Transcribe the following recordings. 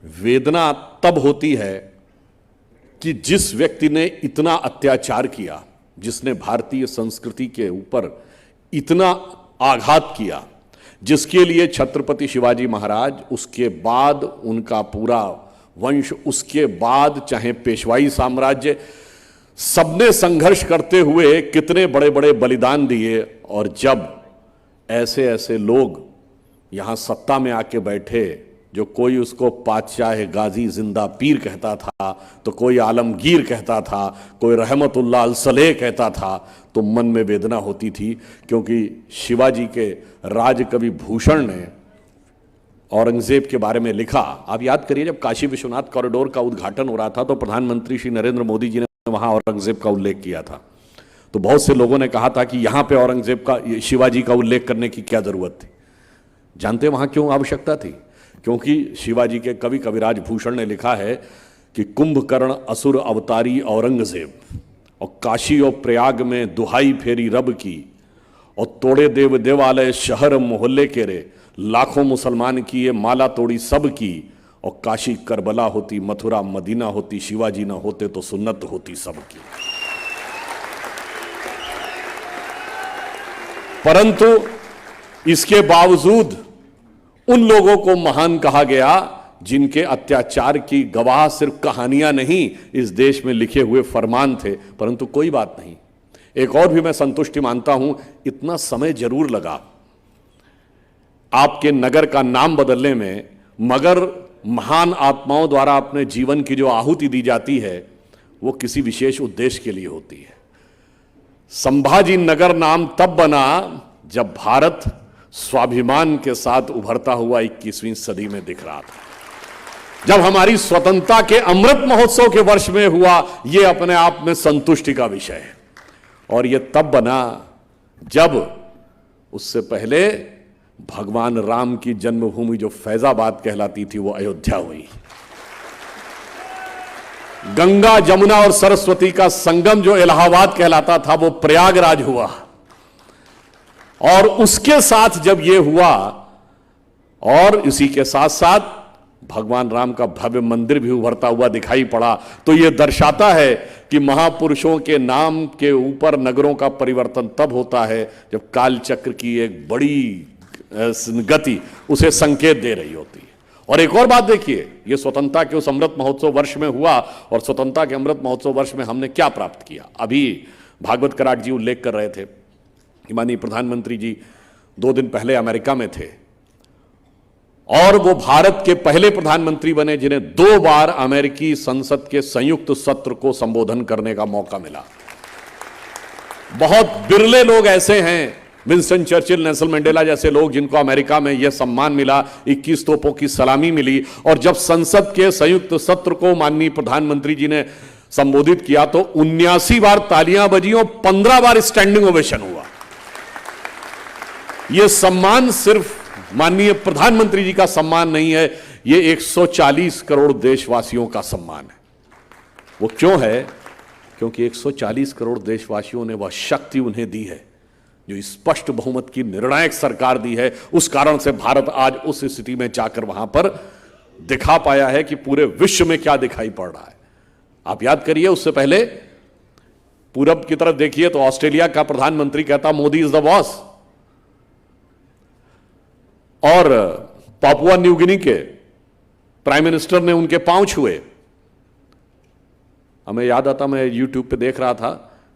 वेदना तब होती है कि जिस व्यक्ति ने इतना अत्याचार किया, जिसने भारतीय संस्कृति के ऊपर इतना आघात किया, जिसके लिए छत्रपति शिवाजी महाराज, उसके बाद उनका पूरा वंश, उसके बाद चाहे पेशवाई साम्राज्य, सबने संघर्ष करते हुए कितने बड़े बड़े बलिदान दिए। और जब ऐसे ऐसे लोग यहां सत्ता में आके बैठे, जो कोई उसको पातशाह गाजी जिंदा पीर कहता था, तो कोई आलमगीर कहता था, कोई रहमतुल्लाह अलसलेह कहता था, तो मन में वेदना होती थी। क्योंकि शिवाजी के राजकवि भूषण ने औरंगजेब के बारे में लिखा। आप याद करिए, जब काशी विश्वनाथ कॉरिडोर का उद्घाटन हो रहा था तो प्रधानमंत्री श्री नरेंद्र मोदी जी ने वहां औरंगजेब का उल्लेख किया था। तो बहुत से लोगों ने कहा था कि यहां पे औरंगजेब का, शिवाजी का उल्लेख करने की क्या जरूरत थी। जानते वहां क्यों आवश्यकता थी? क्योंकि शिवाजी के कवि कविराज भूषण ने लिखा है कि कुंभकर्ण असुर अवतारी औरंगजेब, और काशी और प्रयाग में दुहाई फेरी रब की, और तोड़े देव देवालय शहर मोहल्ले के रे, लाखों मुसलमान की ये माला तोड़ी सब की, और काशी करबला होती, मथुरा मदीना होती, शिवाजी ना होते तो सुन्नत होती सबकी। परंतु इसके बावजूद उन लोगों को महान कहा गया जिनके अत्याचार की गवाह सिर्फ कहानियां नहीं, इस देश में लिखे हुए फरमान थे। परंतु कोई बात नहीं, एक और भी मैं संतुष्टि मानता हूं, इतना समय जरूर लगा आपके नगर का नाम बदलने में, मगर महान आत्माओं द्वारा अपने जीवन की जो आहुति दी जाती है वो किसी विशेष उद्देश्य के लिए होती है। संभाजी नगर नाम तब बना जब भारत स्वाभिमान के साथ उभरता हुआ 21वीं सदी में दिख रहा था। जब हमारी स्वतंत्रता के अमृत महोत्सव के वर्ष में हुआ, यह अपने आप में संतुष्टि का विषय है। और यह तब बना जब उससे पहले भगवान राम की जन्मभूमि जो फैजाबाद कहलाती थी वो अयोध्या हुई। गंगा जमुना और सरस्वती का संगम जो इलाहाबाद कहलाता था वो प्रयागराज हुआ। और उसके साथ जब यह हुआ, और इसी के साथ साथ भगवान राम का भव्य मंदिर भी उभरता हुआ दिखाई पड़ा, तो यह दर्शाता है कि महापुरुषों के नाम के ऊपर नगरों का परिवर्तन तब होता है जब कालचक्र की एक बड़ी गति उसे संकेत दे रही होती है। और एक और बात देखिए, यह स्वतंत्रता के उस अमृत महोत्सव वर्ष में हुआ, और स्वतंत्रता के अमृत महोत्सव वर्ष में हमने क्या प्राप्त किया। अभी भागवत कराट जी उल्लेख कर रहे थे कि माननीय प्रधानमंत्री जी 2 दिन पहले अमेरिका में थे, और वो भारत के पहले प्रधानमंत्री बने जिन्हें 2 बार अमेरिकी संसद के संयुक्त सत्र को संबोधन करने का मौका मिला। बहुत बिरले लोग ऐसे हैं, विंस्टन चर्चिल, नेल्सन मंडेला जैसे लोग, जिनको अमेरिका में यह सम्मान मिला, 21 तोपों की सलामी मिली। और जब संसद के संयुक्त सत्र को माननीय प्रधानमंत्री जी ने संबोधित किया तो 79 बार तालियां बजी और 15 बार स्टैंडिंग ओवेशन हुआ। यह सम्मान सिर्फ माननीय प्रधानमंत्री जी का सम्मान नहीं है, यह 140 करोड़ देशवासियों का सम्मान है। वो क्यों है? क्योंकि 140 करोड़ देशवासियों ने वह शक्ति उन्हें दी है जो स्पष्ट बहुमत की निर्णायक सरकार दी है। उस कारण से भारत आज उस स्थिति में जाकर वहां पर दिखा पाया है कि पूरे विश्व में क्या दिखाई पड़ रहा है। आप याद करिए, उससे पहले पूरब की तरफ देखिए तो ऑस्ट्रेलिया का प्रधानमंत्री कहता मोदी इज द बॉस, और पापुआ न्यू गिनी के प्राइम मिनिस्टर ने उनके पांव छुए। हमें याद आता, मैं यूट्यूब पे देख रहा था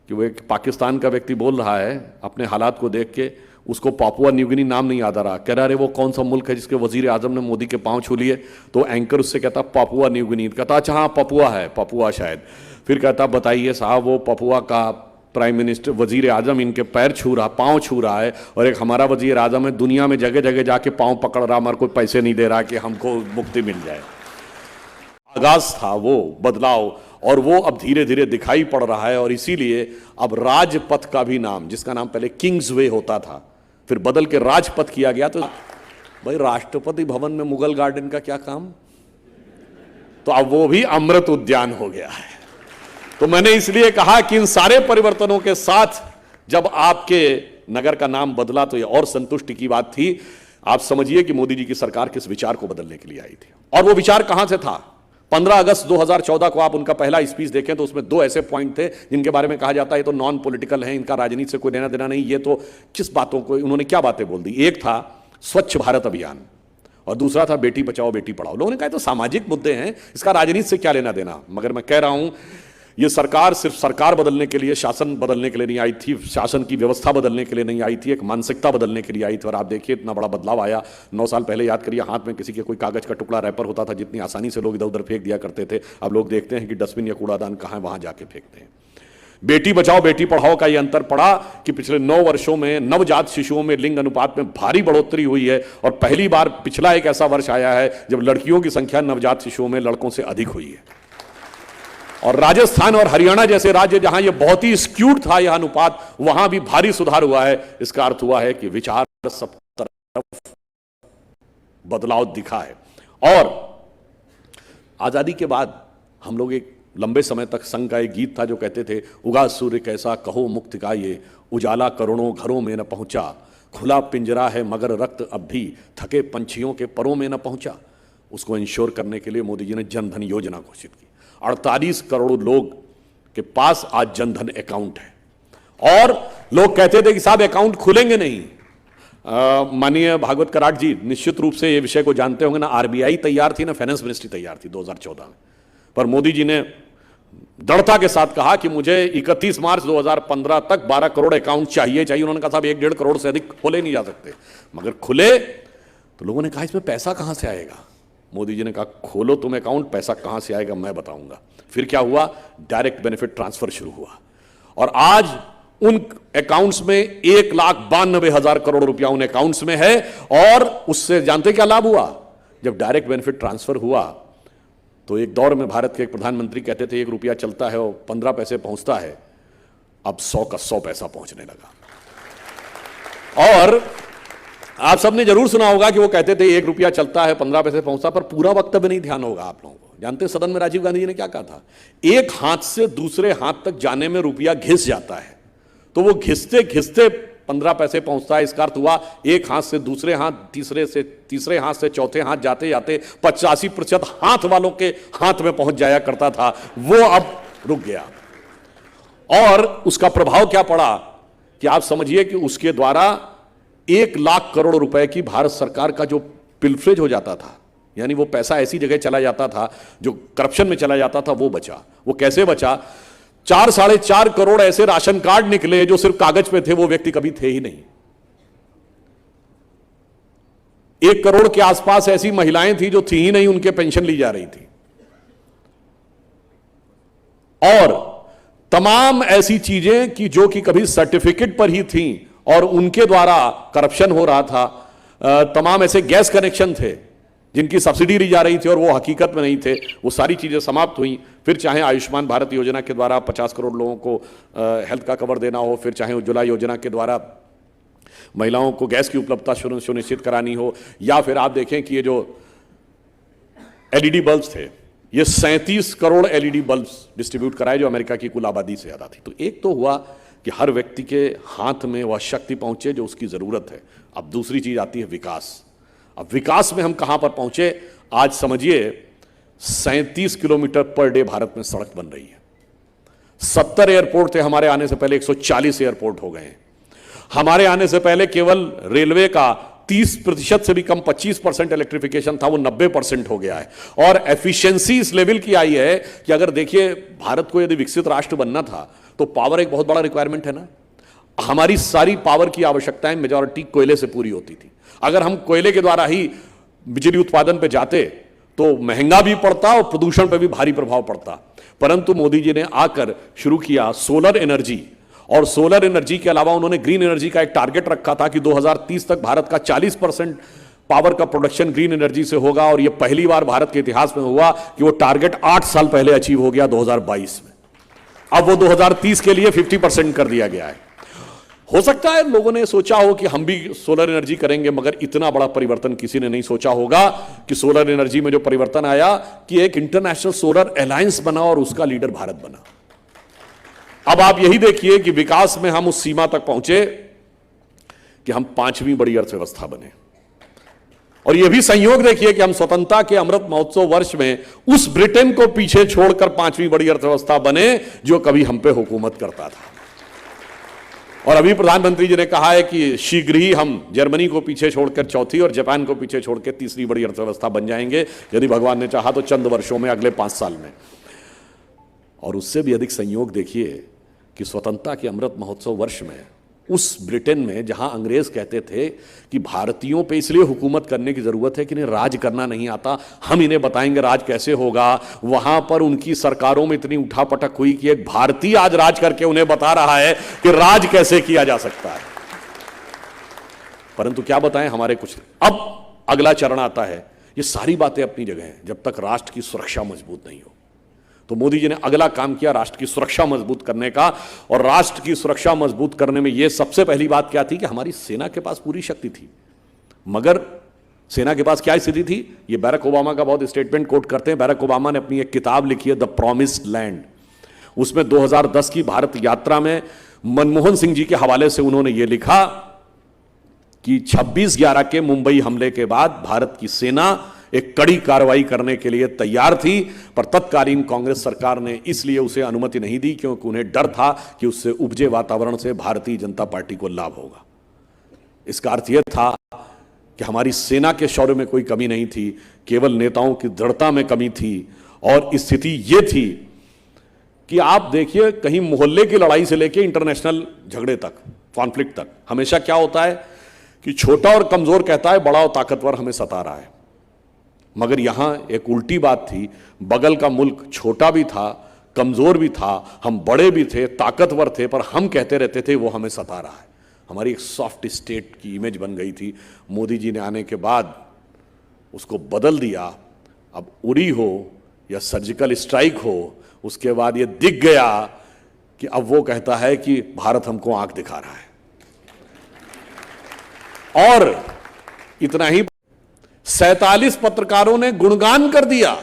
कि वो एक पाकिस्तान का व्यक्ति बोल रहा है अपने हालात को देख के, उसको पापुआ न्यू गिनी नाम नहीं याद आ रहा, कह रहा अरे वो कौन सा मुल्क है जिसके वजीर आजम ने मोदी के पांव छू लिए। तो एंकर उससे कहता पापुआ न्यू गिनी, कहता अच्छा हाँ पपुआ है, पपुआ शायद। फिर कहता बताइए साहब, वो पपुआ का प्राइम मिनिस्टर वजीर आजम इनके पैर छू रहा, पांव छू रहा है, और एक हमारा वजीर आजम है दुनिया में जगह जगह जाके पांव पकड़ रहा, हमारे कोई पैसे नहीं दे रहा कि हमको मुक्ति मिल जाए। आगाज था वो बदलाव, और वो अब धीरे धीरे दिखाई पड़ रहा है। और इसीलिए अब राजपथ का भी नाम, जिसका नाम पहले किंग्स वे होता था, फिर बदल के राजपथ किया गया। तो भाई राष्ट्रपति भवन में मुगल गार्डन का क्या काम, तो अब वो भी अमृत उद्यान हो गया है। तो मैंने इसलिए कहा कि इन सारे परिवर्तनों के साथ जब आपके नगर का नाम बदला तो ये और संतुष्टि की बात थी। आप समझिए कि मोदी जी की सरकार किस विचार को बदलने के लिए आई थी, और वो विचार कहां से था। 15 अगस्त 2014 को आप उनका पहला स्पीच देखें तो उसमें 2 ऐसे पॉइंट थे जिनके बारे में कहा जाता है ये तो नॉन पॉलिटिकल है, इनका राजनीति से कोई लेना देना नहीं। ये तो किस बातों को उन्होंने क्या बातें बोल दी। एक था स्वच्छ भारत अभियान और दूसरा था बेटी बचाओ बेटी पढ़ाओ। लोगों ने कहा तो सामाजिक मुद्दे हैं, इसका राजनीति से क्या लेना देना। मगर मैं कह रहा हूं ये सरकार सिर्फ सरकार बदलने के लिए, शासन बदलने के लिए नहीं आई थी, शासन की व्यवस्था बदलने के लिए नहीं आई थी, एक मानसिकता बदलने के लिए आई थी। और आप देखिए इतना बड़ा बदलाव आया। 9 साल पहले याद करिए हाथ में किसी के कोई कागज का टुकड़ा रैपर होता था, जितनी आसानी से लोग इधर उधर फेंक दिया करते थे। अब लोग देखते हैं कि डस्टबिन या कूड़ादान कहाँ है, वहां जाके फेंकते हैं। बेटी बचाओ बेटी पढ़ाओ का यह अंतर पड़ा कि पिछले 9 वर्षों में नवजात शिशुओं में लिंग अनुपात में भारी बढ़ोतरी हुई है, और पहली बार पिछला एक ऐसा वर्ष आया है जब लड़कियों की संख्या नवजात शिशुओं में लड़कों से अधिक हुई है। और राजस्थान और हरियाणा जैसे राज्य जहां यह बहुत ही स्क्यूड था यह अनुपात, वहां भी भारी सुधार हुआ है। इसका अर्थ हुआ है कि विचार सब तरफ बदलाव दिखा है। और आजादी के बाद हम लोग एक लंबे समय तक संघ का एक गीत था जो कहते थे, उगा सूर्य कैसा कहो मुक्त का ये, उजाला करोड़ों घरों में न पहुंचा, खुला पिंजरा है मगर रक्त अब भी थके पंछियों के परों में न पहुंचा। उसको इंश्योर करने के लिए मोदी जी ने जनधन योजना घोषित की। 48 करोड़ लोग के पास आज जनधन अकाउंट है। और लोग कहते थे कि साहब अकाउंट खुलेंगे नहीं। माननीय भागवत कराट जी निश्चित रूप से ये विषय को जानते होंगे, ना आरबीआई तैयार थी ना फाइनेंस मिनिस्ट्री तैयार थी 2014 में, पर मोदी जी ने दृढ़ता के साथ कहा कि मुझे 31 मार्च 2015 तक 12 करोड़ अकाउंट चाहिए। उन्होंने कहा साहब 1-1.5 करोड़ से अधिक खोले नहीं जा सकते। मगर खुले तो लोगों ने कहा इसमें पैसा कहां से आएगा। मोदी जी ने कहा खोलो तुम अकाउंट, पैसा कहां से आएगा मैं बताऊंगा। फिर क्या हुआ, डायरेक्ट बेनिफिट ट्रांसफर शुरू हुआ, और आज उन अकाउंट्स में 1,92,000 करोड़ रुपया उन अकाउंट्स में है। और उससे जानते क्या लाभ हुआ, जब डायरेक्ट बेनिफिट ट्रांसफर हुआ तो एक दौर में भारत के एक प्रधानमंत्री कहते थे 1 रुपया चलता है और 15 पैसे पहुंचता है, अब 100 का 100 पैसा पहुंचने लगा। और आप सबने जरूर सुना होगा कि वो कहते थे 1 रुपया चलता है 15 पैसे पहुंचता, पर पूरा वक्तव्य नहीं ध्यान होगा आप लोगों को। जानते हैं सदन में राजीव गांधी जी ने क्या कहा था, एक हाथ से दूसरे हाथ तक जाने में रुपया घिस जाता है, तो वो घिसते घिसते 15 पैसे पहुंचता है। इसका अर्थ हुआ एक हाथ से दूसरे हाथ, तीसरे हाथ से चौथे हाथ जाते जाते 85% हाथ वालों के हाथ में पहुंच जाया करता था, वो अब रुक गया। और उसका प्रभाव क्या पड़ा कि आप समझिए कि उसके द्वारा 1 लाख करोड़ रुपए की भारत सरकार का जो पिलफ्रेज हो जाता था, यानी वो पैसा ऐसी जगह चला जाता था जो करप्शन में चला जाता था, वो बचा। वो कैसे बचा, 4-4.5 करोड़ ऐसे राशन कार्ड निकले जो सिर्फ कागज पे थे, वो व्यक्ति कभी थे ही नहीं। 1 करोड़ के आसपास ऐसी महिलाएं थी जो थी ही नहीं, उनके पेंशन ली जा रही थी। और तमाम ऐसी चीजें कि जो कि कभी सर्टिफिकेट पर ही थी और उनके द्वारा करप्शन हो रहा था। तमाम ऐसे गैस कनेक्शन थे जिनकी सब्सिडी ली जा रही थी और वो हकीकत में नहीं थे, वो सारी चीजें समाप्त हुई। फिर चाहे आयुष्मान भारत योजना के द्वारा 50 करोड़ लोगों को हेल्थ का कवर देना हो, फिर चाहे उज्ज्वला योजना के द्वारा महिलाओं को गैस की उपलब्धता सुनिश्चित करानी हो, या फिर आप देखें कि ये जो एलईडी बल्ब्स थे, ये 37 करोड़ एलईडी बल्ब्स डिस्ट्रीब्यूट कराए जो अमेरिका की कुल आबादी से ज्यादा थी। तो एक तो हुआ कि हर व्यक्ति के हाथ में वह शक्ति पहुंचे जो उसकी जरूरत है। अब दूसरी चीज आती है विकास। अब विकास में हम कहां पर पहुंचे, आज समझिए 37 किलोमीटर पर डे भारत में सड़क बन रही है। 70 एयरपोर्ट थे हमारे आने से पहले, 140 एयरपोर्ट हो गए हैं। हमारे आने से पहले केवल रेलवे का 30% से भी कम 25% इलेक्ट्रिफिकेशन था, वो 90% हो गया है। और एफिशिएंसी इस लेवल की आई है कि अगर देखिए भारत को यदि विकसित राष्ट्र बनना था तो पावर एक बहुत बड़ा रिक्वायरमेंट है ना। हमारी सारी पावर की आवश्यकताएं मेजॉरिटी कोयले से पूरी होती थी। अगर हम कोयले के द्वारा ही बिजली उत्पादन पे जाते तो महंगा भी पड़ता और प्रदूषण पे भी भारी प्रभाव पड़ता। परंतु मोदी जी ने आकर शुरू किया सोलर एनर्जी, और सोलर एनर्जी के अलावा उन्होंने ग्रीन एनर्जी का एक टारगेट रखा था कि 2030 तक भारत का 40% पावर का प्रोडक्शन ग्रीन एनर्जी से होगा। और यह पहली बार भारत के इतिहास में हुआ कि वो टारगेट 8 साल पहले अचीव हो गया 2022 में। अब वो 2030 के लिए 50% कर दिया गया है। हो सकता है लोगों ने सोचा हो कि हम भी सोलर एनर्जी करेंगे, मगर इतना बड़ा परिवर्तन किसी ने नहीं सोचा होगा कि सोलर एनर्जी में जो परिवर्तन आया कि एक इंटरनेशनल सोलर अलायंस बना और उसका लीडर भारत बना। अब आप यही देखिए कि विकास में हम उस सीमा तक पहुंचे कि हम 5वीं बड़ी अर्थव्यवस्था बने। और यह भी संयोग देखिए कि हम स्वतंत्रता के अमृत महोत्सव वर्ष में उस ब्रिटेन को पीछे छोड़कर पांचवी बड़ी अर्थव्यवस्था बने जो कभी हम पे हुकूमत करता था। और अभी प्रधानमंत्री जी ने कहा है कि शीघ्र ही हम जर्मनी को पीछे छोड़कर चौथी और जापान को पीछे छोड़कर तीसरी बड़ी अर्थव्यवस्था बन जाएंगे, यदि भगवान ने चाहा तो चंद वर्षों में, अगले 5 साल में। और उससे भी अधिक संयोग देखिए कि स्वतंत्रता के अमृत महोत्सव वर्ष में उस ब्रिटेन में जहां अंग्रेज कहते थे कि भारतीयों पे इसलिए हुकूमत करने की जरूरत है कि इन्हें राज करना नहीं आता, हम इन्हें बताएंगे राज कैसे होगा, वहां पर उनकी सरकारों में इतनी उठापटक हुई कि एक भारतीय आज राज करके उन्हें बता रहा है कि राज कैसे किया जा सकता है। परंतु क्या बताएं, हमारे कुछ अब अगला चरण आता है। ये सारी बातें अपनी जगह हैं जब तक राष्ट्र की सुरक्षा मजबूत नहीं हो। तो मोदी जी ने अगला काम किया राष्ट्र की सुरक्षा मजबूत करने का। और राष्ट्र की सुरक्षा मजबूत करने में यह सबसे पहली बात क्या थी कि हमारी सेना के पास पूरी शक्ति थी, मगर सेना के पास क्या स्थिति थी। ये बैरक ओबामा का बहुत स्टेटमेंट कोट करते हैं। बैरक ओबामा ने अपनी एक किताब लिखी है द प्रॉमिस्ड लैंड, उसमें 2010 की भारत यात्रा में मनमोहन सिंह जी के हवाले से उन्होंने ये लिखा कि 26/11 के मुंबई हमले के बाद भारत की सेना एक कड़ी कार्रवाई करने के लिए तैयार थी, पर तत्कालीन कांग्रेस सरकार ने इसलिए उसे अनुमति नहीं दी क्योंकि उन्हें डर था कि उससे उपजे वातावरण से भारतीय जनता पार्टी को लाभ होगा। इसका अर्थ यह था कि हमारी सेना के शौर्य में कोई कमी नहीं थी, केवल नेताओं की दृढ़ता में कमी थी। और स्थिति यह थी कि आप देखिए, कहीं मोहल्ले की लड़ाई से लेकर इंटरनेशनल झगड़े तक, कॉन्फ्लिक्ट तक, हमेशा क्या होता है कि छोटा और कमजोर कहता है बड़ा और ताकतवर हमें सता रहा है। मगर यहां एक उल्टी बात थी, बगल का मुल्क छोटा भी था, कमजोर भी था, हम बड़े भी थे, ताकतवर थे, पर हम कहते रहते थे वो हमें सता रहा है। हमारी एक सॉफ्ट स्टेट की इमेज बन गई थी। मोदी जी ने आने के बाद उसको बदल दिया। अब उरी हो या सर्जिकल स्ट्राइक हो, उसके बाद ये दिख गया कि अब वो कहता है कि भारत हमको आंख दिखा रहा है। और इतना ही, 47 पत्रकारों ने गुणगान कर दिया,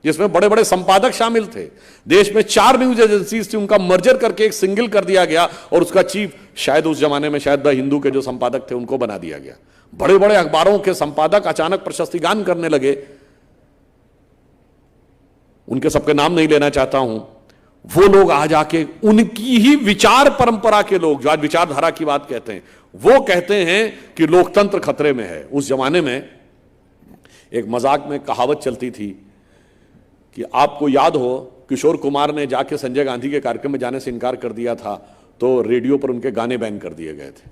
जिसमें बड़े बड़े संपादक शामिल थे। देश में 4 न्यूज एजेंसीज थी, उनका मर्जर करके एक सिंगल कर दिया गया और उसका चीफ शायद उस जमाने में शायद द हिंदू के जो संपादक थे उनको बना दिया गया। बड़े बड़े अखबारों के संपादक अचानक प्रशस्ति गान करने लगे। उनके सबके नाम नहीं लेना चाहता हूं। वो लोग आज आके उनकी ही विचार परंपरा के लोग, जो आज विचारधारा की बात कहते हैं, वो कहते हैं कि लोकतंत्र खतरे में है। उस जमाने में एक मजाक में कहावत चलती थी कि आपको याद हो किशोर कुमार ने जाके संजय गांधी के कार्यक्रम में जाने से इनकार कर दिया था, तो रेडियो पर उनके गाने बैन कर दिए गए थे।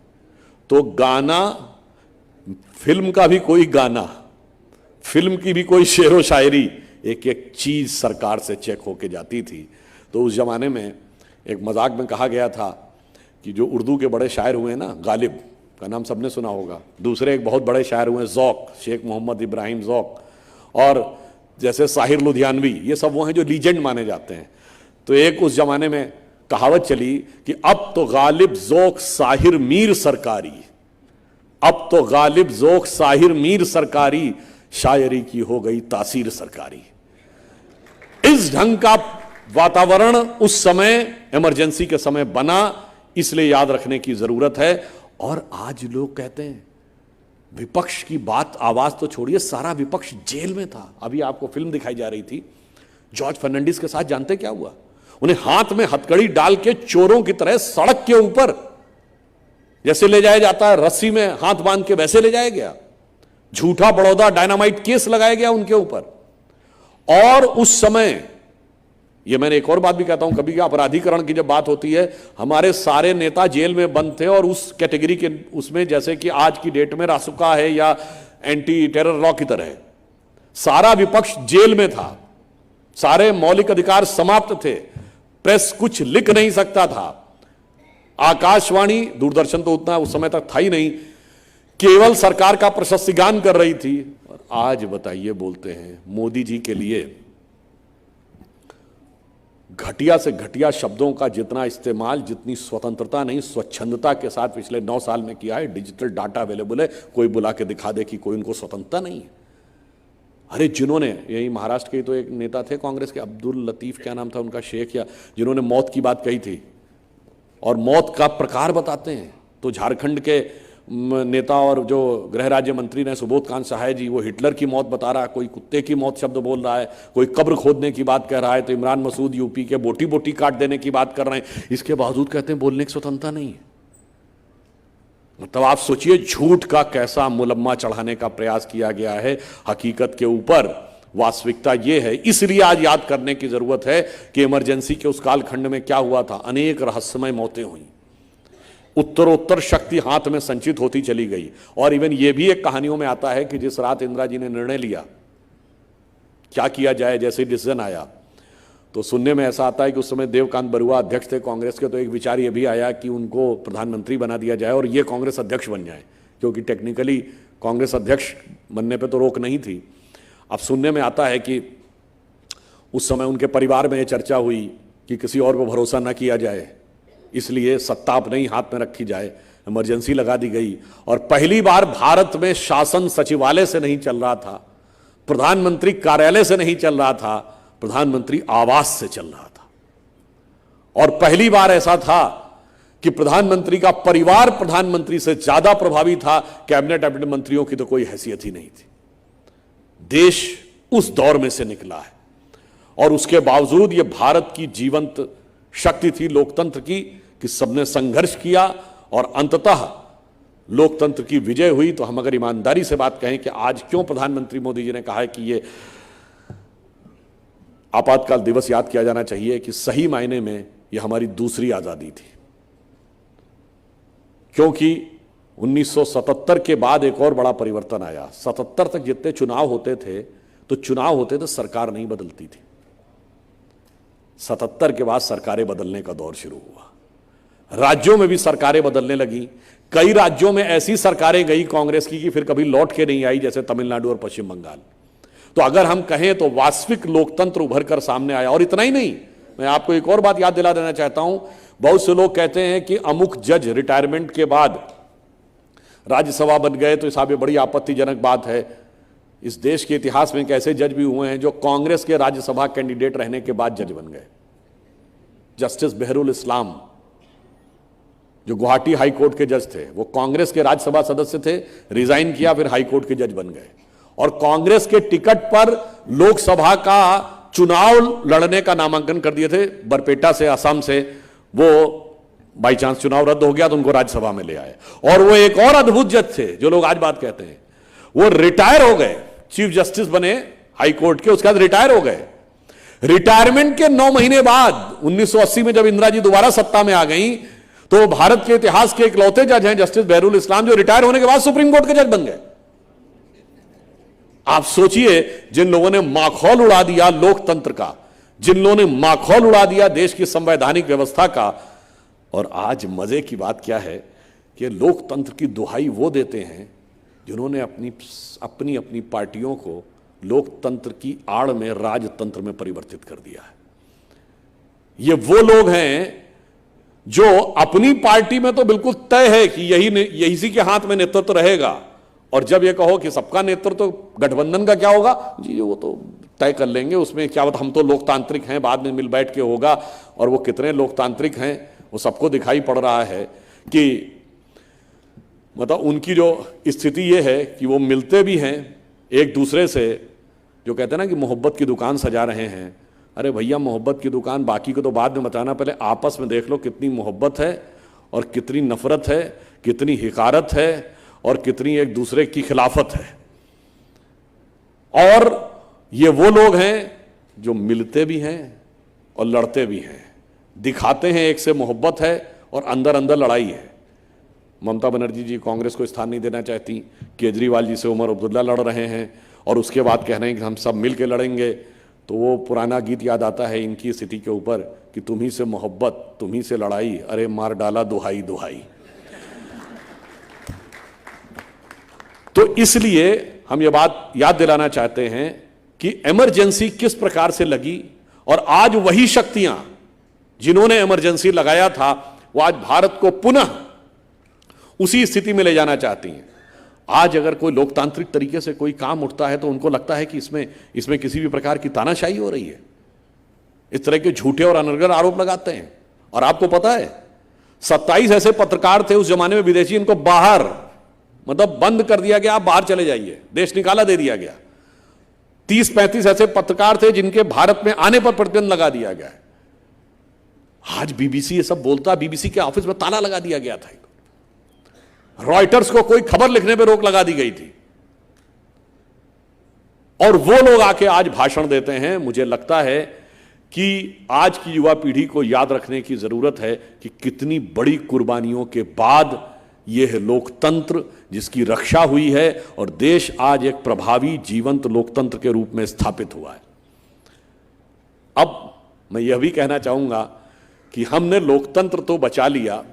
तो गाना, फिल्म का भी कोई गाना, फिल्म की भी कोई शेरो शायरी, एक एक चीज सरकार से चेक होके जाती थी। तो उस जमाने में एक मजाक में कहा गया था कि जो उर्दू के बड़े शायर हुए ना, गालिब का नाम सबने सुना होगा, दूसरे एक बहुत बड़े शायर हुए ज़ौक़, शेख मोहम्मद इब्राहिम ज़ौक़, और जैसे साहिर लुधियानवी, ये सब वो हैं जो लीजेंड माने जाते हैं। तो एक उस जमाने में कहावत चली कि अब तो गालिब ज़ौक़ साहिर मीर सरकारी, अब तो गालिब ज़ौक़ साहिर मीर सरकारी, शायरी की हो गई तासीर सरकारी। इस ढंग का वातावरण उस समय इमरजेंसी के समय बना, इसलिए याद रखने की जरूरत है। और आज लोग कहते हैं, विपक्ष की बात, आवाज तो छोड़िए, सारा विपक्ष जेल में था। अभी आपको फिल्म दिखाई जा रही थी जॉर्ज फर्नांडिस के साथ, जानते क्या हुआ? उन्हें हाथ में हथकड़ी डाल के चोरों की तरह सड़क के ऊपर जैसे ले जाया जाता है, रस्सी में हाथ बांध के, वैसे ले जाया गया। झूठा बड़ौदा डायनामाइट केस लगाया गया उनके ऊपर। और उस समय, ये मैंने एक और बात भी कहता हूं, कभी अपराधीकरण की जब बात होती है, हमारे सारे नेता जेल में बंद थे, और उस कैटेगरी के उसमें, जैसे कि आज की डेट में रासुका है या एंटी टेरर लॉ की तरह, सारा विपक्ष जेल में था, सारे मौलिक अधिकार समाप्त थे, प्रेस कुछ लिख नहीं सकता था, आकाशवाणी, दूरदर्शन तो उतना उस समय तक था ही नहीं, केवल सरकार का प्रशस्तिगान कर रही थी। और आज बताइए, बोलते हैं मोदी जी के लिए घटिया से घटिया शब्दों का जितना इस्तेमाल, जितनी स्वतंत्रता नहीं स्वच्छंदता के साथ पिछले 9 साल में किया है। डिजिटल डाटा अवेलेबल है, कोई बुला के दिखा दे कि कोई उनको स्वतंत्रता नहीं है। अरे जिन्होंने, यही महाराष्ट्र के तो एक नेता थे कांग्रेस के, अब्दुल लतीफ क्या नाम था उनका, शेख, या जिन्होंने मौत की बात कही थी और मौत का प्रकार बताते हैं, तो झारखंड के नेता और जो गृह राज्य मंत्री ने सुबोध कांत सहाय जी, वो हिटलर की मौत बता रहा है, कोई कुत्ते की मौत शब्द बोल रहा है, कोई कब्र खोदने की बात कह रहा है, तो इमरान मसूद यूपी के बोटी बोटी काट देने की बात कर रहे हैं। इसके बावजूद कहते हैं बोलने की स्वतंत्रता नहीं है। मतलब आप सोचिए झूठ का कैसा मुलम्मा चढ़ाने का प्रयास किया गया है हकीकत के ऊपर। वास्तविकता यह है, इसलिए आज याद करने की जरूरत है कि इमरजेंसी के उस कालखंड में क्या हुआ था। अनेक रहस्यमय मौतें हुई, उत्तरोत्तर शक्ति हाथ में संचित होती चली गई। और इवन यह भी एक कहानियों में आता है कि जिस रात इंदिरा जी ने निर्णय लिया क्या किया जाए, जैसे डिसीजन आया, तो सुनने में ऐसा आता है कि उस समय देवकांत बरुआ अध्यक्ष थे कांग्रेस के, तो एक विचार ये भी आया कि उनको प्रधानमंत्री बना दिया जाए और ये कांग्रेस अध्यक्ष बन जाए, क्योंकि टेक्निकली कांग्रेस अध्यक्ष बनने पे तो रोक नहीं थी। अब सुनने में आता है कि उस समय उनके परिवार में ये चर्चा हुई कि किसी और पर भरोसा न किया जाए, इसलिए सत्ता अपने ही हाथ में रखी जाए, इमरजेंसी लगा दी गई। और पहली बार भारत में शासन सचिवालय से नहीं चल रहा था, प्रधानमंत्री कार्यालय से नहीं चल रहा था, प्रधानमंत्री आवास से चल रहा था। और पहली बार ऐसा था कि प्रधानमंत्री का परिवार प्रधानमंत्री से ज्यादा प्रभावी था, कैबिनेट मंत्रियों की तो कोई हैसियत ही नहीं थी। देश उस दौर में से निकला है और उसके बावजूद यह भारत की जीवंत शक्ति थी लोकतंत्र की कि सबने संघर्ष किया और अंततः लोकतंत्र की विजय हुई। तो हम अगर ईमानदारी से बात कहें कि आज क्यों प्रधानमंत्री मोदी जी ने कहा है कि यह आपातकाल दिवस याद किया जाना चाहिए, कि सही मायने में यह हमारी दूसरी आजादी थी। क्योंकि 1977 के बाद एक और बड़ा परिवर्तन आया। 77 तक जितने चुनाव होते थे तो चुनाव होते थे, सरकार नहीं बदलती थी। 77 के बाद सरकारें बदलने का दौर शुरू हुआ, राज्यों में भी सरकारें बदलने लगी। कई राज्यों में ऐसी सरकारें गई कांग्रेस की कि फिर कभी लौट के नहीं आई, जैसे तमिलनाडु और पश्चिम बंगाल। तो अगर हम कहें तो वास्तविक लोकतंत्र उभर कर सामने आया। और इतना ही नहीं, मैं आपको एक और बात याद दिला देना चाहता हूं। बहुत से लोग कहते हैं कि अमुक जज रिटायरमेंट के बाद राज्यसभा बन गए, तो साहब ये बड़ी आपत्तिजनक बात है। इस देश के इतिहास में एक ऐसे जज भी हुए हैं जो कांग्रेस के राज्यसभा कैंडिडेट रहने के बाद जज बन गए। जस्टिस बहरुल इस्लाम जो गुवाहाटी हाई कोर्ट के जज थे, वो कांग्रेस के राज्यसभा सदस्य थे, रिजाइन किया, फिर हाई कोर्ट के जज बन गए और कांग्रेस के टिकट पर लोकसभा का चुनाव लड़ने का नामांकन कर दिए थे। बरपेटा से, असम से, वो बाई चांस चुनाव रद्द हो गया तो उनको राज्यसभा में ले आए। और वो एक और अद्भुत जज थे जो लोग आज बात कहते हैं, वो रिटायर हो गए, चीफ जस्टिस बने हाई कोर्ट के, उसके बाद रिटायर हो गए। रिटायरमेंट के 9 महीने बाद 1980 में जब इंदिरा जी दोबारा सत्ता में आ गई, तो भारत के इतिहास के इकलौते जज हैं जस्टिस बहरुल इस्लाम जो रिटायर होने के बाद सुप्रीम कोर्ट के जज बन गए। आप सोचिए, जिन लोगों ने माखौल उड़ा दिया लोकतंत्र का, जिन लोगों ने माखौल उड़ा दिया देश की संवैधानिक व्यवस्था का। और आज मजे की बात क्या है कि लोकतंत्र की दुहाई वो देते हैं जिन्होंने अपनी अपनी पार्टियों को लोकतंत्र की आड़ में राजतंत्र में परिवर्तित कर दिया है। ये वो लोग हैं जो अपनी पार्टी में तो बिल्कुल तय है कि यही इसी के हाथ में नेतृत्व रहेगा, और जब ये कहो कि सबका नेतृत्व तो गठबंधन का क्या होगा जी, वो तो तय कर लेंगे, उसमें क्या बात, हम तो लोकतांत्रिक हैं, बाद में मिल बैठ के होगा। और वो कितने लोकतांत्रिक हैं वो सबको दिखाई पड़ रहा है कि मतलब उनकी जो स्थिति ये है कि वो मिलते भी हैं एक दूसरे से, जो कहते हैं ना कि मोहब्बत की दुकान सजा रहे हैं। अरे भैया, मोहब्बत की दुकान बाकी को तो बाद में बताना, पहले आपस में देख लो कितनी मोहब्बत है और कितनी नफरत है, कितनी हिकारत है और कितनी एक दूसरे की खिलाफत है। और ये वो लोग हैं जो मिलते भी हैं और लड़ते भी हैं, दिखाते हैं एक से मोहब्बत है और अंदर अंदर लड़ाई है। ममता बनर्जी जी कांग्रेस को स्थान नहीं देना चाहती, केजरीवाल जी से उमर अब्दुल्ला लड़ रहे हैं और उसके बाद कह रहे हैं कि हम सब मिल के लड़ेंगे। तो वो पुराना गीत याद आता है इनकी स्थिति के ऊपर कि तुम्ही से मोहब्बत, तुम्ही से लड़ाई, अरे मार डाला दुहाई दुहाई। तो इसलिए हम ये बात याद दिलाना चाहते हैं कि इमरजेंसी किस प्रकार से लगी, और आज वही शक्तियां जिन्होंने इमरजेंसी लगाया था वो आज भारत को पुनः उसी स्थिति में ले जाना चाहती हैं। आज अगर कोई लोकतांत्रिक तरीके से कोई काम उठता है तो उनको लगता है कि इसमें किसी भी प्रकार की तानाशाही हो रही है। इस तरह के झूठे और अनर्गल आरोप लगाते हैं। और आपको पता है 27 ऐसे पत्रकार थे उस जमाने में विदेशी, इनको बाहर मतलब बंद कर दिया गया, आप बाहर चले जाइए, देश निकाला दे दिया गया। 30-35 ऐसे पत्रकार थे जिनके भारत में आने पर प्रतिबंध लगा दिया गया है। आज बीबीसी ये सब बोलता, बीबीसी के ऑफिस में ताला लगा दिया गया था। रॉयटर्स को कोई खबर लिखने पर रोक लगा दी गई थी, और वो लोग आके आज भाषण देते हैं। मुझे लगता है कि आज की युवा पीढ़ी को याद रखने की जरूरत है कि कितनी बड़ी कुर्बानियों के बाद यह है लोकतंत्र जिसकी रक्षा हुई है, और देश आज एक प्रभावी जीवंत लोकतंत्र के रूप में स्थापित हुआ है। अब मैं यह भी कहना चाहूंगा कि हमने लोकतंत्र तो बचा लिया,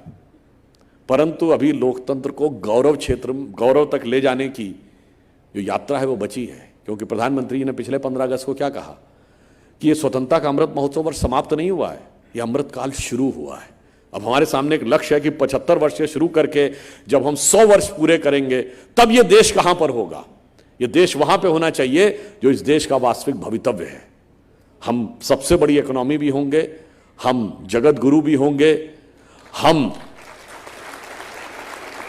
परंतु अभी लोकतंत्र को गौरव तक ले जाने की जो यात्रा है वो बची है। क्योंकि प्रधानमंत्री जी ने पिछले 15 अगस्त को क्या कहा कि ये स्वतंत्रता का अमृत महोत्सव वर्ष समाप्त नहीं हुआ है, ये अमृत काल शुरू हुआ है। अब हमारे सामने एक लक्ष्य है कि 75 वर्ष से शुरू करके जब हम 100 वर्ष पूरे करेंगे तब ये देश कहां पर होगा। ये देश वहां पे होना चाहिए जो इस देश का वास्तविक भवितव्य है। हम सबसे बड़ी इकोनॉमी भी होंगे, हम जगत गुरु भी होंगे, हम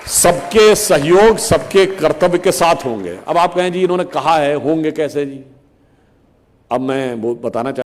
सबके सहयोग सबके कर्तव्य के साथ होंगे। अब आप कहें जी इन्होंने कहा है, होंगे कैसे जी? अब मैं वो बताना चाहता